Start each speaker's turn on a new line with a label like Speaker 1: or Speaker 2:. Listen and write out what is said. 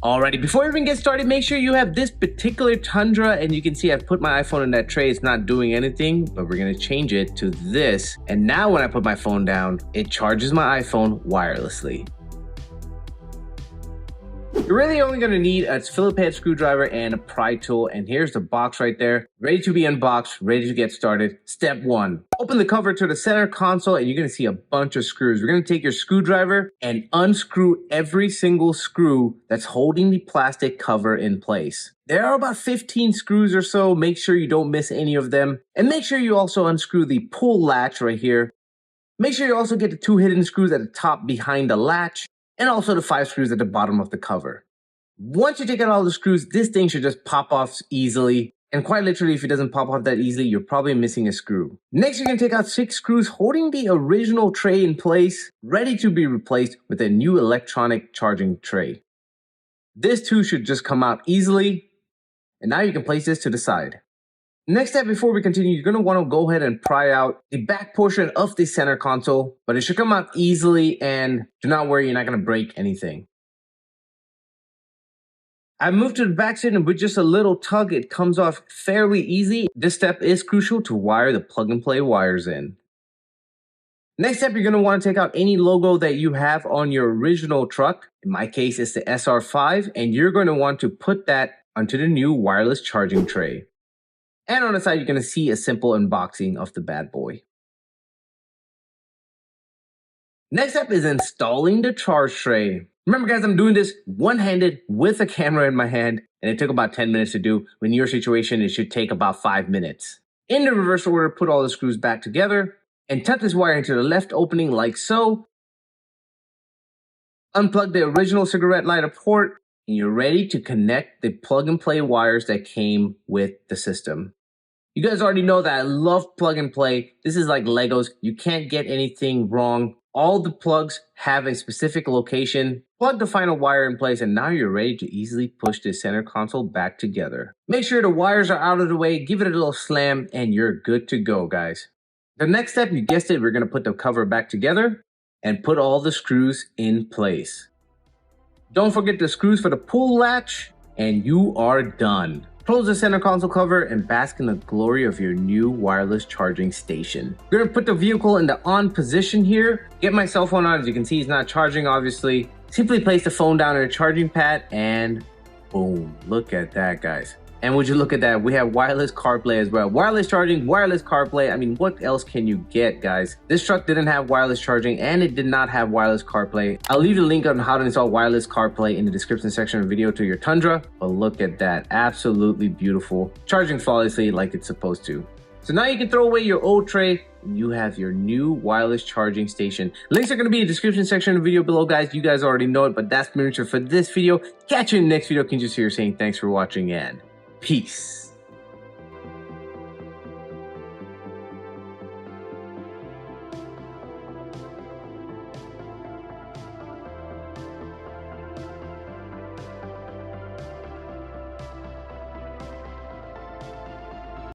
Speaker 1: Alrighty, before we even get started, make sure you have this particular Tundra, and you can see I've put my iPhone in that tray. It's not doing anything, but we're gonna change it to this. And now when I put my phone down, it charges my iPhone wirelessly. You're really only going to need a Phillips head screwdriver and a pry tool, and here's the box right there, ready to be unboxed, ready to get started. Step 1, open the cover to the center console and you're going to see a bunch of screws. We're going to take your screwdriver and unscrew every single screw that's holding the plastic cover in place. There are about 15 screws or so. Make sure you don't miss any of them, and make sure you also unscrew the pull latch right here. Make sure you also get the 2 hidden screws at the top behind the latch, and also the 5 screws at the bottom of the cover. Once you take out all the screws, this thing should just pop off easily. And quite literally, if it doesn't pop off that easily, you're probably missing a screw. Next, you're gonna take out 6 screws holding the original tray in place, ready to be replaced with a new electronic charging tray. This too should just come out easily. And now you can place this to the side. Next step, before we continue, you're going to want to go ahead and pry out the back portion of the center console, but it should come out easily, and do not worry, you're not going to break anything. I moved to the back side, and with just a little tug, it comes off fairly easy. This step is crucial to wire the plug and play wires in. Next step, you're going to want to take out any logo that you have on your original truck. In my case, it's the SR5, and you're going to want to put that onto the new wireless charging tray. And on the side, you're going to see a simple unboxing of the bad boy. Next up is installing the charge tray. Remember guys, I'm doing this one-handed with a camera in my hand, and it took about 10 minutes to do. In your situation, it should take about 5 minutes. In the reverse order, put all the screws back together and tuck this wire into the left opening like so. Unplug the original cigarette lighter port, and you're ready to connect the plug and play wires that came with the system. You guys already know that I love plug and play. This is like Legos. You can't get anything wrong. All the plugs have a specific location. Plug the final wire in place, and now you're ready to easily push the center console back together. Make sure the wires are out of the way, give it a little slam, and you're good to go, guys. The next step, you guessed it, we're going to put the cover back together and put all the screws in place. Don't forget the screws for the pull latch, and you are done. Close the center console cover and bask in the glory of your new wireless charging station. We're going to put the vehicle in the on position here. Get my cell phone out. As you can see, it's not charging, obviously. Simply place the phone down on a charging pad and boom. Look at that, guys. And would you look at that, we have wireless CarPlay as well. Wireless charging, wireless CarPlay. I mean, what else can you get, guys? This truck didn't have wireless charging, and it did not have wireless CarPlay. I'll leave the link on how to install wireless CarPlay in the description section of the video to your Tundra. But look at that, absolutely beautiful. Charging flawlessly like it's supposed to. So now you can throw away your old tray, and you have your new wireless charging station. Links are going to be in the description section of the video below, guys. You guys already know it, but that's pretty much it for this video. Catch you in the next video. Can just hear saying thanks for watching and peace.